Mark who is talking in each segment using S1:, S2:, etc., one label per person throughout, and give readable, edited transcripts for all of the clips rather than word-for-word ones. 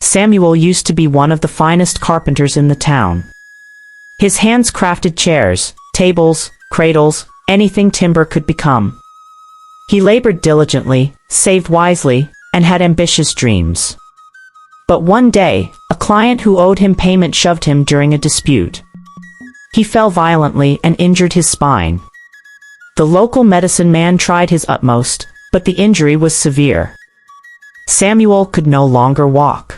S1: Samuel used to be one of the finest carpenters in the town. His hands crafted chairs, tables, cradles, anything timber could become. He labored diligently, saved wisely, and had ambitious dreams. But one day, a client who owed him payment shoved him during a dispute. He fell violently and injured his spine. The local medicine man tried his utmost, but the injury was severe. Samuel could no longer walk.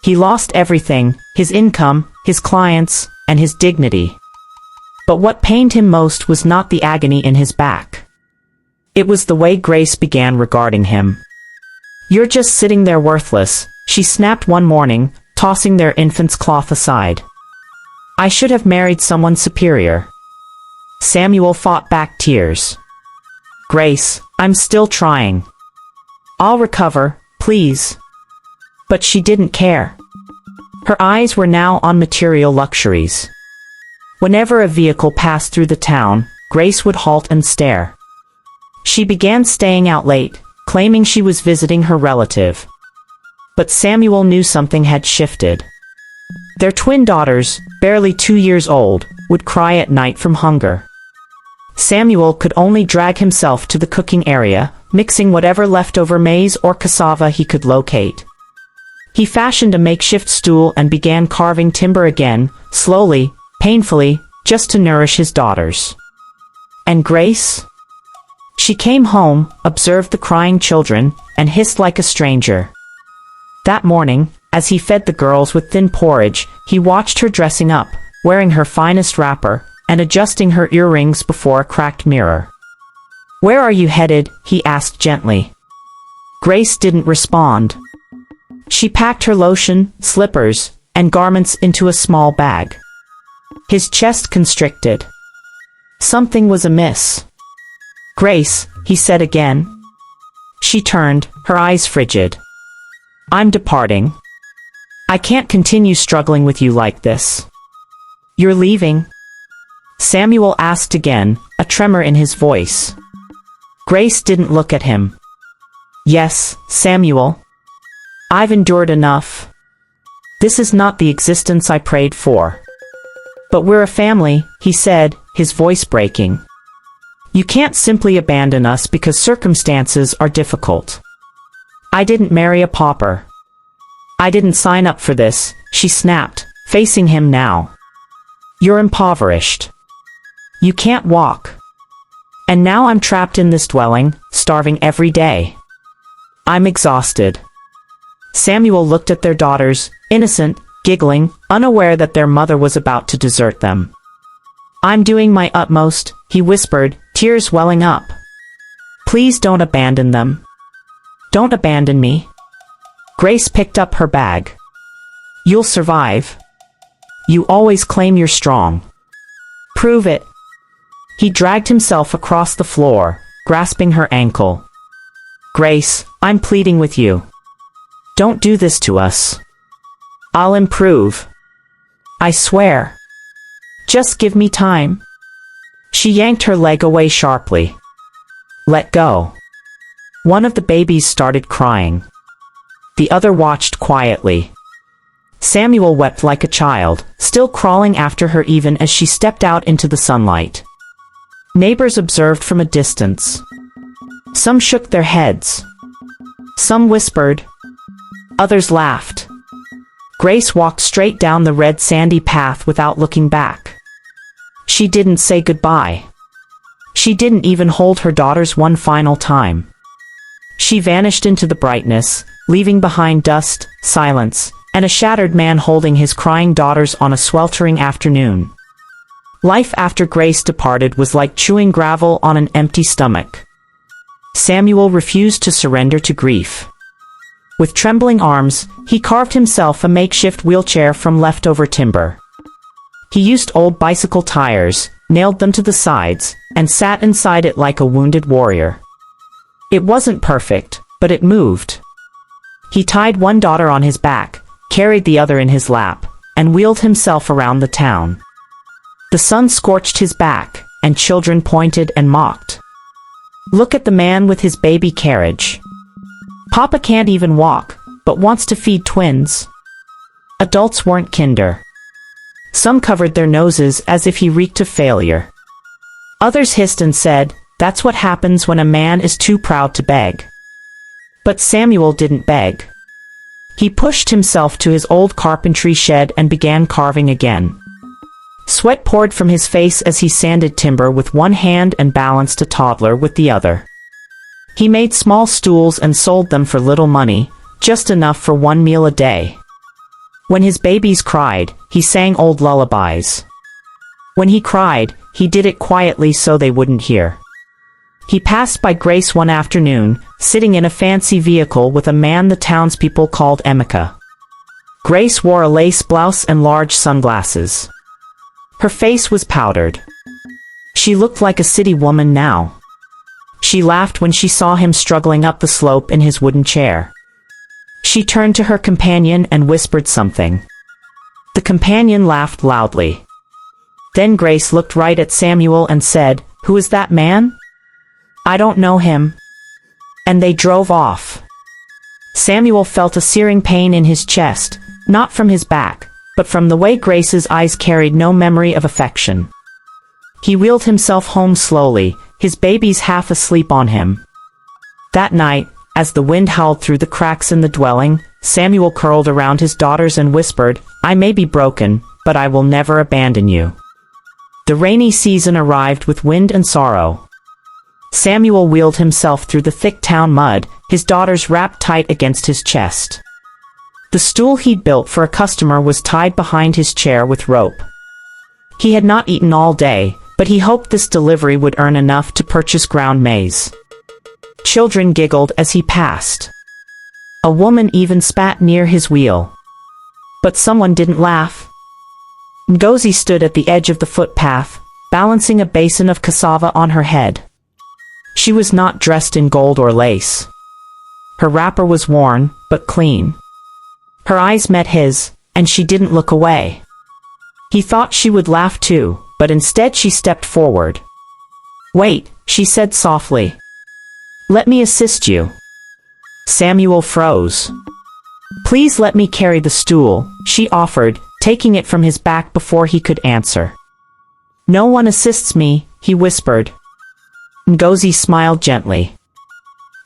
S1: He lost everything, his income, his clients, and his dignity. But what pained him most was not the agony in his back. It was the way Grace began regarding him. "You're just sitting there worthless," she snapped one morning, tossing their infant's cloth aside. "I should have married someone superior." Samuel fought back tears. "Grace, I'm still trying. I'll recover, please." But she didn't care. Her eyes were now on material luxuries. Whenever a vehicle passed through the town, Grace would halt and stare. She began staying out late, claiming she was visiting her relative. But Samuel knew something had shifted. Their twin daughters, barely 2 years old, would cry at night from hunger. Samuel could only drag himself to the cooking area, mixing whatever leftover maize or cassava he could locate. He fashioned a makeshift stool and began carving timber again, slowly, painfully, just to nourish his daughters. And Grace? She came home, observed the crying children, and hissed like a stranger. That morning, as he fed the girls with thin porridge, he watched her dressing up, wearing her finest wrapper, and adjusting her earrings before a cracked mirror. "Where are you headed?" he asked gently. Grace didn't respond. She packed her lotion, slippers, and garments into a small bag. His chest constricted. Something was amiss. "Grace," he said again. She turned, her eyes frigid. "I'm departing. I can't continue struggling with you like this." "You're leaving?" Samuel asked again, a tremor in his voice. Grace didn't look at him. "Yes, Samuel. I've endured enough. This is not the existence I prayed for. But we're a family," he said, his voice breaking. "You can't simply abandon us because circumstances are difficult. I didn't marry a pauper. I didn't sign up for this," she snapped, facing him now. "You're impoverished. You can't walk. And now I'm trapped in this dwelling, starving every day. I'm exhausted." Samuel looked at their daughters, innocent, giggling, unaware that their mother was about to desert them. "I'm doing my utmost," he whispered, tears welling up. "Please don't abandon them. Don't abandon me." Grace picked up her bag. "You'll survive. You always claim you're strong. Prove it." He dragged himself across the floor, grasping her ankle. "Grace, I'm pleading with you. Don't do this to us. I'll improve. I swear. Just give me time." She yanked her leg away sharply. "Let go." One of the babies started crying. The other watched quietly. Samuel wept like a child, still crawling after her even as she stepped out into the sunlight. Neighbors observed from a distance. Some shook their heads. Some whispered. Others laughed. Grace walked straight down the red sandy path without looking back. She didn't say goodbye. She didn't even hold her daughters one final time. She vanished into the brightness, leaving behind dust, silence, and a shattered man holding his crying daughters on a sweltering afternoon. Life after Grace departed was like chewing gravel on an empty stomach. Samuel refused to surrender to grief. With trembling arms, he carved himself a makeshift wheelchair from leftover timber. He used old bicycle tires, nailed them to the sides, and sat inside it like a wounded warrior. It wasn't perfect, but it moved. He tied one daughter on his back, carried the other in his lap, and wheeled himself around the town. The sun scorched his back, and children pointed and mocked. "Look at the man with his baby carriage. Papa can't even walk, but wants to feed twins. Adults weren't kinder. Some covered their noses as if he reeked of failure. Others hissed and said, "That's what happens when a man is too proud to beg." But Samuel didn't beg. He pushed himself to his old carpentry shed and began carving again. Sweat poured from his face as he sanded timber with one hand and balanced a toddler with the other. He made small stools and sold them for little money, just enough for one meal a day. When his babies cried, he sang old lullabies. When he cried, he did it quietly so they wouldn't hear. He passed by Grace one afternoon, sitting in a fancy vehicle with a man the townspeople called Emeka. Grace wore a lace blouse and large sunglasses. Her face was powdered. She looked like a city woman now. She laughed when she saw him struggling up the slope in his wooden chair. She turned to her companion and whispered something. The companion laughed loudly. Then Grace looked right at Samuel and said, "Who is that man?" "I don't know him." And they drove off. Samuel felt a searing pain in his chest, not from his back, but from the way Grace's eyes carried no memory of affection. He wheeled himself home slowly, his babies half asleep on him. That night, as the wind howled through the cracks in the dwelling, Samuel curled around his daughters and whispered, "I may be broken, but I will never abandon you." The rainy season arrived with wind and sorrow. Samuel wheeled himself through the thick town mud, his daughters wrapped tight against his chest. The stool he'd built for a customer was tied behind his chair with rope. He had not eaten all day, but he hoped this delivery would earn enough to purchase ground maize. Children giggled as he passed. A woman even spat near his wheel. But someone didn't laugh. Ngozi stood at the edge of the footpath, balancing a basin of cassava on her head. She was not dressed in gold or lace. Her wrapper was worn, but clean. Her eyes met his, and she didn't look away. He thought she would laugh too, but instead she stepped forward. "Wait," she said softly. "Let me assist you." Samuel froze. "Please let me carry the stool," she offered, taking it from his back before he could answer. "No one assists me," he whispered. Ngozi smiled gently.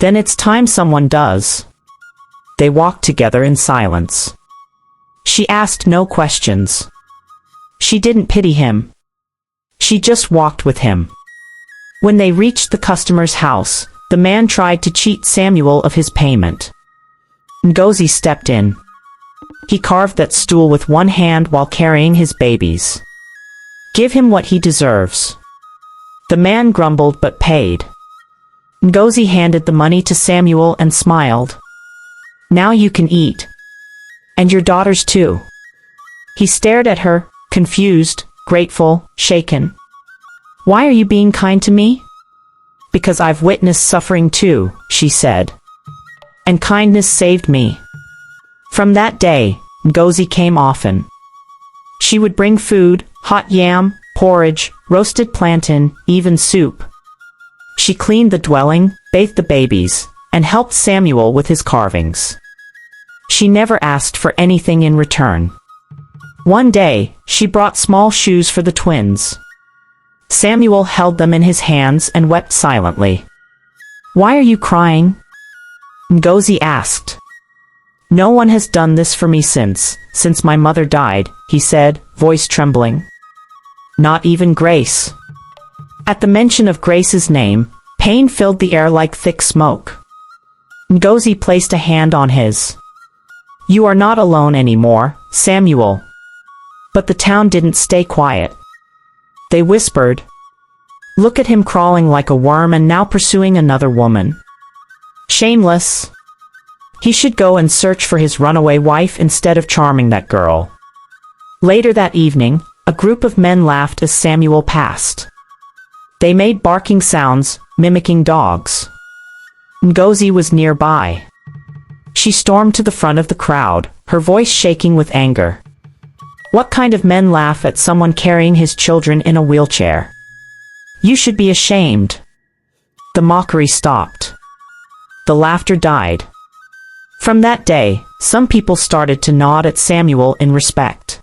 S1: "Then it's time someone does." They walked together in silence. She asked no questions. She didn't pity him. She just walked with him. When they reached the customer's house, the man tried to cheat Samuel of his payment. Ngozi stepped in. He carved that stool with one hand while carrying his babies. "Give him what he deserves." The man grumbled but paid. Ngozi handed the money to Samuel and smiled. "Now you can eat. And your daughters too." He stared at her, confused, grateful, shaken. "Why are you being kind to me?" "Because I've witnessed suffering too," she said. "And kindness saved me." From that day, Ngozi came often. She would bring food, hot yam, porridge, roasted plantain, even soup. She cleaned the dwelling, bathed the babies, and helped Samuel with his carvings. She never asked for anything in return. One day, she brought small shoes for the twins. Samuel held them in his hands and wept silently. "Why are you crying?" Ngozi asked. "No one has done this for me since my mother died," he said, voice trembling. "Not even Grace." At the mention of Grace's name, pain filled the air like thick smoke. Ngozi placed a hand on his. "You are not alone anymore, Samuel." But the town didn't stay quiet. They whispered, "Look at him crawling like a worm and now pursuing another woman. Shameless. He should go and search for his runaway wife instead of charming that girl." Later that evening, a group of men laughed as Samuel passed. They made barking sounds, mimicking dogs. Ngozi was nearby. She stormed to the front of the crowd, her voice shaking with anger. "What kind of men laugh at someone carrying his children in a wheelchair? You should be ashamed." The mockery stopped. The laughter died. From that day, some people started to nod at Samuel in respect.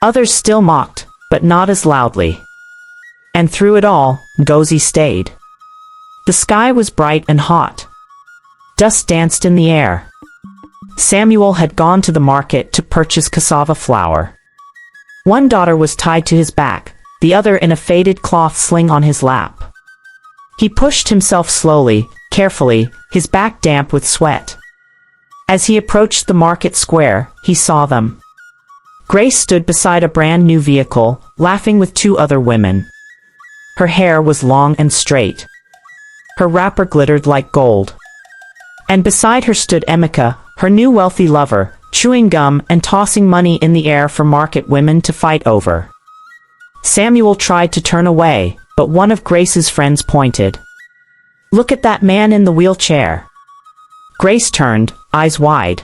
S1: Others still mocked, but not as loudly. And through it all, Ngozi stayed. The sky was bright and hot. Dust danced in the air. Samuel had gone to the market to purchase cassava flour. One daughter was tied to his back, the other in a faded cloth sling on his lap. He pushed himself slowly, carefully, his back damp with sweat. As he approached the market square, he saw them. Grace stood beside a brand new vehicle, laughing with two other women. Her hair was long and straight. Her wrapper glittered like gold. And beside her stood Emeka, her new wealthy lover, chewing gum and tossing money in the air for market women to fight over. Samuel tried to turn away, but one of Grace's friends pointed. "Look at that man in the wheelchair." Grace turned, eyes wide.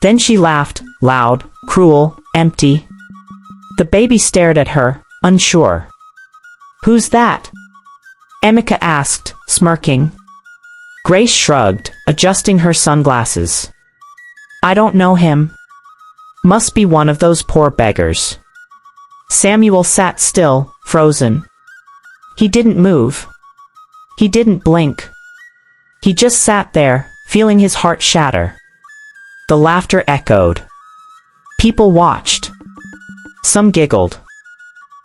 S1: Then she laughed, loud, cruel, empty. The baby stared at her, unsure. "Who's that?" Emeka asked, smirking. Grace shrugged, adjusting her sunglasses. "I don't know him. Must be one of those poor beggars." Samuel sat still, frozen. He didn't move. He didn't blink. He just sat there, feeling his heart shatter. The laughter echoed. People watched. Some giggled.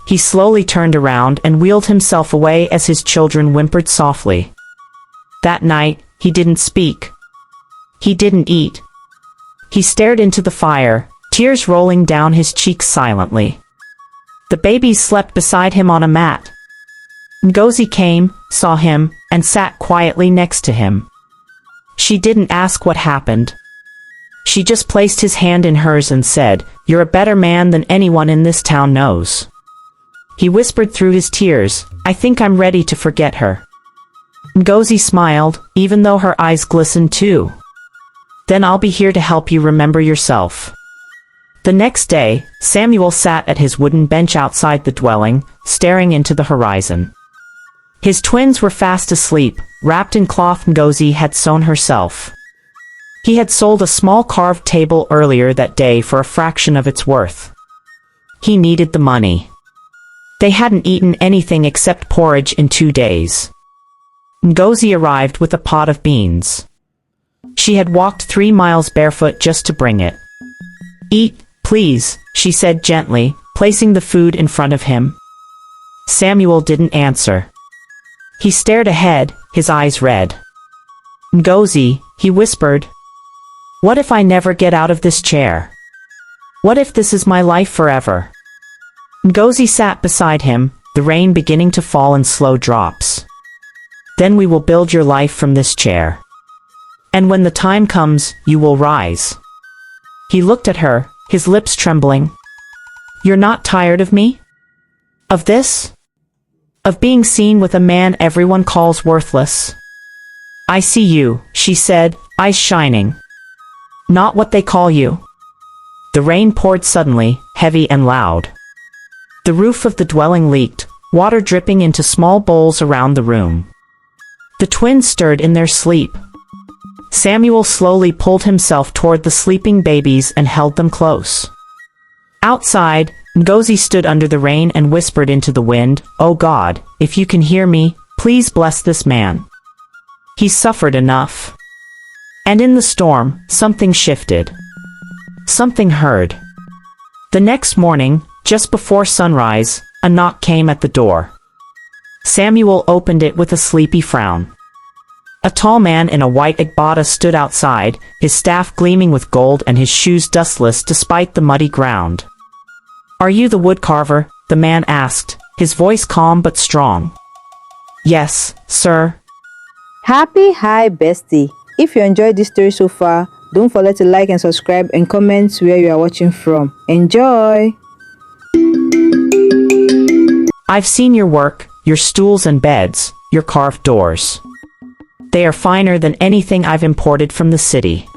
S1: He slowly turned around and wheeled himself away as his children whimpered softly. That night, he didn't speak. He didn't eat. He stared into the fire, tears rolling down his cheeks silently. The babies slept beside him on a mat. Ngozi came, saw him, and sat quietly next to him. She didn't ask what happened. She just placed his hand in hers and said, "You're a better man than anyone in this town knows." He whispered through his tears, "I think I'm ready to forget her." Ngozi smiled, even though her eyes glistened too. "Then I'll be here to help you remember yourself." The next day, Samuel sat at his wooden bench outside the dwelling, staring into the horizon. His twins were fast asleep, wrapped in cloth Ngozi had sewn herself. He had sold a small carved table earlier that day for a fraction of its worth. He needed the money. They hadn't eaten anything except porridge in 2 days. Ngozi arrived with a pot of beans. She had walked 3 miles barefoot just to bring it. "Eat, please," she said gently, placing the food in front of him. Samuel didn't answer. He stared ahead, his eyes red. "Ngozi," he whispered. "What if I never get out of this chair? What if this is my life forever?" Ngozi sat beside him, the rain beginning to fall in slow drops. "Then we will build your life from this chair. And when the time comes, you will rise." He looked at her, his lips trembling. "You're not tired of me? Of this? Of being seen with a man everyone calls worthless?" "I see you," she said, eyes shining. "Not what they call you." The rain poured suddenly, heavy and loud. The roof of the dwelling leaked, water dripping into small bowls around the room. The twins stirred in their sleep. Samuel slowly pulled himself toward the sleeping babies and held them close. Outside, Ngozi stood under the rain and whispered into the wind, "Oh God, if you can hear me, please bless this man. He's suffered enough." And in the storm, something shifted. Something heard. The next morning, just before sunrise, a knock came at the door. Samuel opened it with a sleepy frown. A tall man in a white agbada stood outside, his staff gleaming with gold and his shoes dustless despite the muddy ground. "Are you the woodcarver?" the man asked, his voice calm but strong. "Yes, sir."
S2: Happy hi bestie. If you enjoyed this story so far, don't forget to like and subscribe and comment where you are watching from. Enjoy!
S1: "I've seen your work, your stools and beds, your carved doors. They are finer than anything I've imported from the city."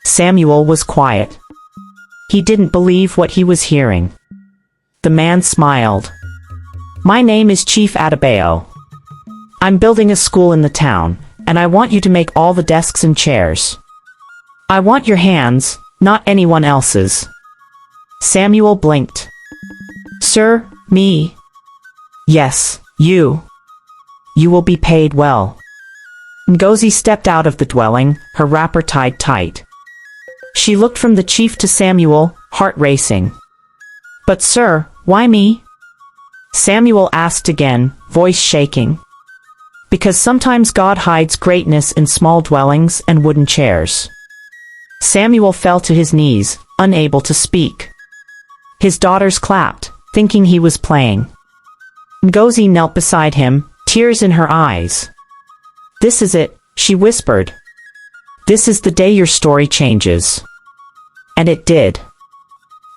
S1: Samuel was quiet. He didn't believe what he was hearing. The man smiled. "My name is Chief Adebayo. I'm building a school in the town, and I want you to make all the desks and chairs. I want your hands, not anyone else's. Samuel blinked. Sir, me? Yes, you. You will be paid well. Ngozi stepped out of the dwelling, her wrapper tied tight. She looked from the chief to Samuel, heart racing. But sir, why me? Samuel asked again, voice shaking. Because sometimes God hides greatness in small dwellings and wooden chairs. Samuel fell to his knees, unable to speak. His daughters clapped, thinking he was playing. Ngozi knelt beside him, tears in her eyes. This is it, she whispered. This is the day your story changes. And it did.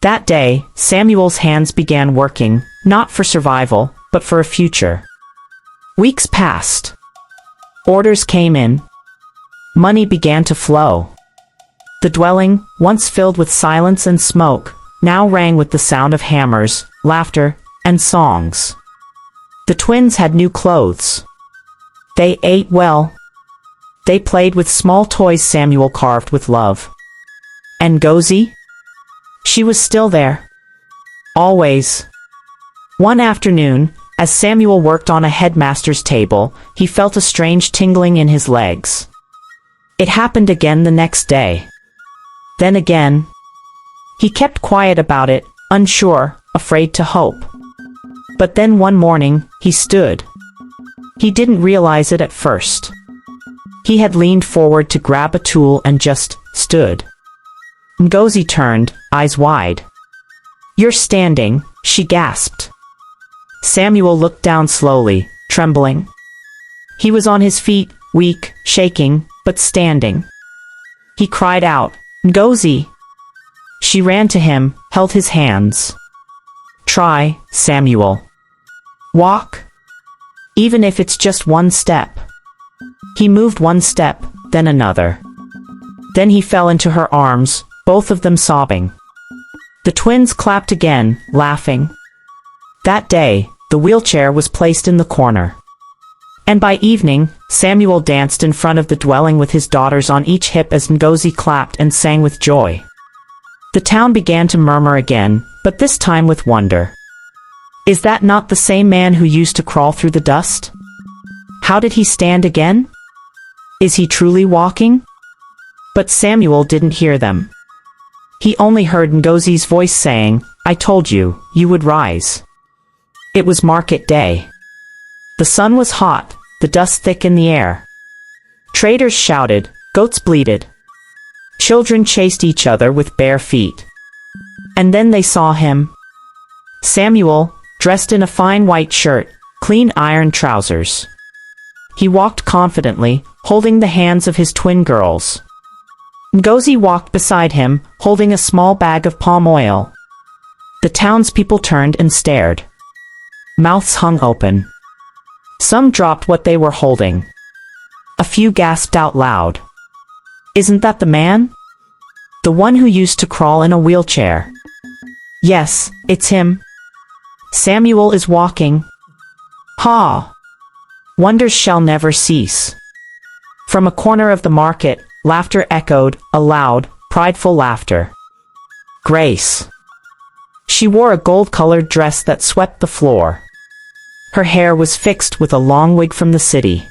S1: That day, Samuel's hands began working, not for survival, but for a future. Weeks passed. Orders came in. Money began to flow. The dwelling, once filled with silence and smoke, now rang with the sound of hammers, laughter, and songs. The twins had new clothes. They ate well. They played with small toys Samuel carved with love. And Ngozi? She was still there. Always. One afternoon, as Samuel worked on a headmaster's table, he felt a strange tingling in his legs. It happened again the next day. Then again. He kept quiet about it, unsure, afraid to hope. But then one morning, he stood. He didn't realize it at first. He had leaned forward to grab a tool and just stood. Ngozi turned, eyes wide. You're standing, she gasped. Samuel looked down slowly, trembling. He was on his feet, weak, shaking, but standing. He cried out, Ngozi! She ran to him, held his hands. Try, Samuel. Walk. Even if it's just one step. He moved one step, then another. Then he fell into her arms, both of them sobbing. The twins clapped again, laughing. That day, the wheelchair was placed in the corner. And by evening, Samuel danced in front of the dwelling with his daughters on each hip as Ngozi clapped and sang with joy. The town began to murmur again, but this time with wonder. Is that not the same man who used to crawl through the dust? How did he stand again? Is he truly walking? But Samuel didn't hear them. He only heard Ngozi's voice saying, I told you, you would rise. It was market day. The sun was hot, the dust thick in the air. Traders shouted, goats bleated. Children chased each other with bare feet. And then they saw him. Samuel, dressed in a fine white shirt, clean iron trousers. He walked confidently, holding the hands of his twin girls. Ngozi walked beside him, holding a small bag of palm oil. The townspeople turned and stared. Mouths hung open. Some dropped what they were holding. A few gasped out loud. Isn't that the man? The one who used to crawl in a wheelchair. Yes, it's him. Samuel is walking. Ha! Wonders shall never cease. From a corner of the market, laughter echoed, a loud, prideful laughter. Grace. She wore a gold-colored dress that swept the floor. Her hair was fixed with a long wig from the city.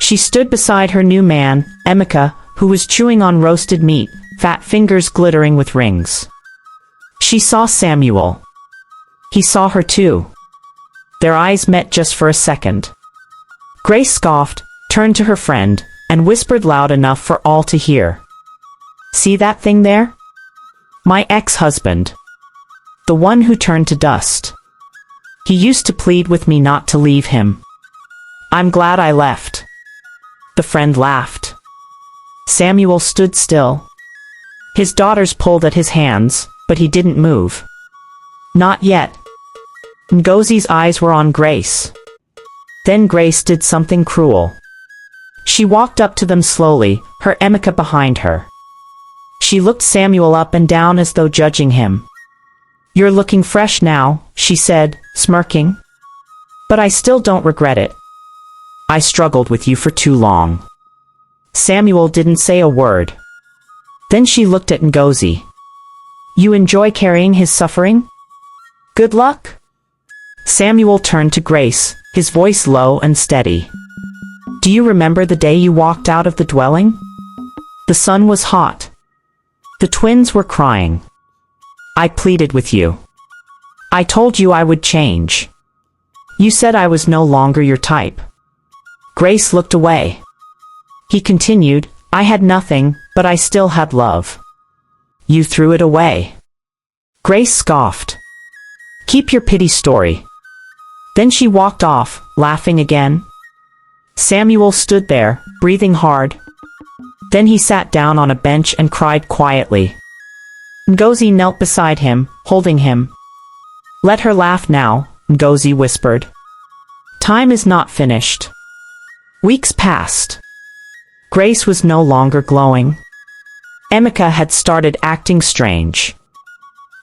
S1: She stood beside her new man, Emeka, who was chewing on roasted meat, fat fingers glittering with rings. She saw Samuel. He saw her too. Their eyes met just for a second. Grace scoffed, turned to her friend, and whispered loud enough for all to hear. See that thing there? My ex-husband. The one who turned to dust. He used to plead with me not to leave him. I'm glad I left. The friend laughed. Samuel stood still. His daughters pulled at his hands, but he didn't move. Not yet. Ngozi's eyes were on Grace. Then Grace did something cruel. She walked up to them slowly, her Emeka behind her. She looked Samuel up and down as though judging him. You're looking fresh now, she said, smirking. But I still don't regret it. I struggled with you for too long. Samuel didn't say a word. Then she looked at Ngozi. You enjoy carrying his suffering? Good luck? Samuel turned to Grace, his voice low and steady. Do you remember the day you walked out of the dwelling? The sun was hot. The twins were crying. I pleaded with you. I told you I would change. You said I was no longer your type. Grace looked away. He continued, I had nothing, but I still had love. You threw it away. Grace scoffed. Keep your pity story. Then she walked off, laughing again. Samuel stood there, breathing hard. Then he sat down on a bench and cried quietly. Ngozi knelt beside him, holding him. Let her laugh now, Ngozi whispered. Time is not finished. Weeks passed. Grace was no longer glowing. Emeka had started acting strange.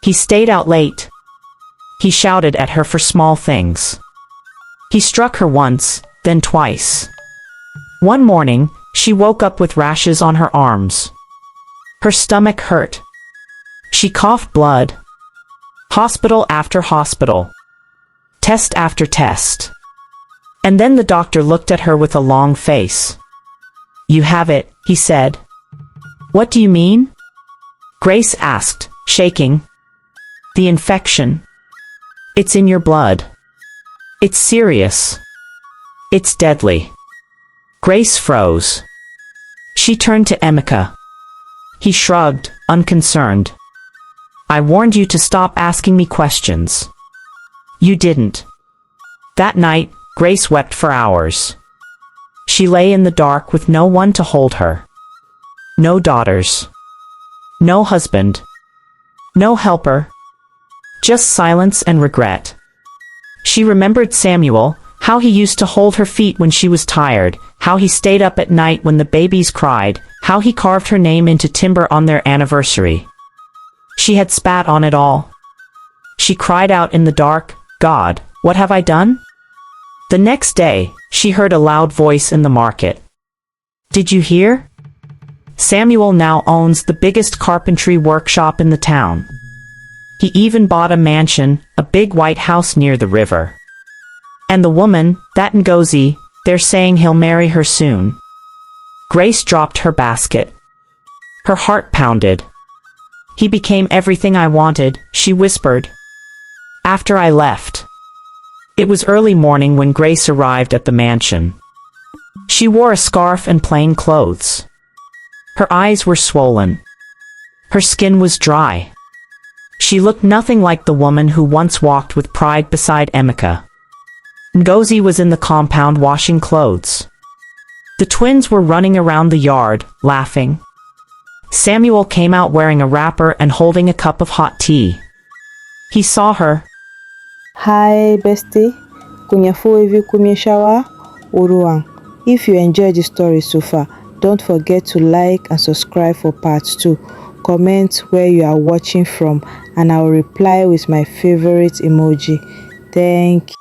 S1: He stayed out late. He shouted at her for small things. He struck her once, then twice. One morning, she woke up with rashes on her arms. Her stomach hurt. She coughed blood. Hospital after hospital. Test after test. And then the doctor looked at her with a long face. You have it, he said. What do you mean? Grace asked, shaking. The infection. It's in your blood. It's serious. It's deadly. Grace froze. She turned to Emeka. He shrugged, unconcerned. I warned you to stop asking me questions. You didn't. That night, Grace wept for hours. She lay in the dark with no one to hold her. No daughters. No husband. No helper. Just silence and regret. She remembered Samuel, how he used to hold her feet when she was tired, how he stayed up at night when the babies cried, how he carved her name into timber on their anniversary. She had spat on it all. She cried out in the dark, God, what have I done? The next day, she heard a loud voice in the market. Did you hear? Samuel now owns the biggest carpentry workshop in the town. He even bought a mansion, a big white house near the river. And the woman, that Ngozi, they're saying he'll marry her soon. Grace dropped her basket. Her heart pounded. He became everything I wanted, she whispered. After I left. It was early morning when Grace arrived at the mansion. She wore a scarf and plain clothes. Her eyes were swollen. Her skin was dry. She looked nothing like the woman who once walked with pride beside Emeka. Ngozi was in the compound washing clothes. The twins were running around the yard, laughing. Samuel came out wearing a wrapper and holding a cup of hot tea. He saw her.
S2: Hi bestie, kunyafu hivi kumyeshawa uruang. If you enjoyed the story so far, don't forget to like and subscribe for part 2. Comment where you are watching from and I will reply with my favorite emoji. Thank you.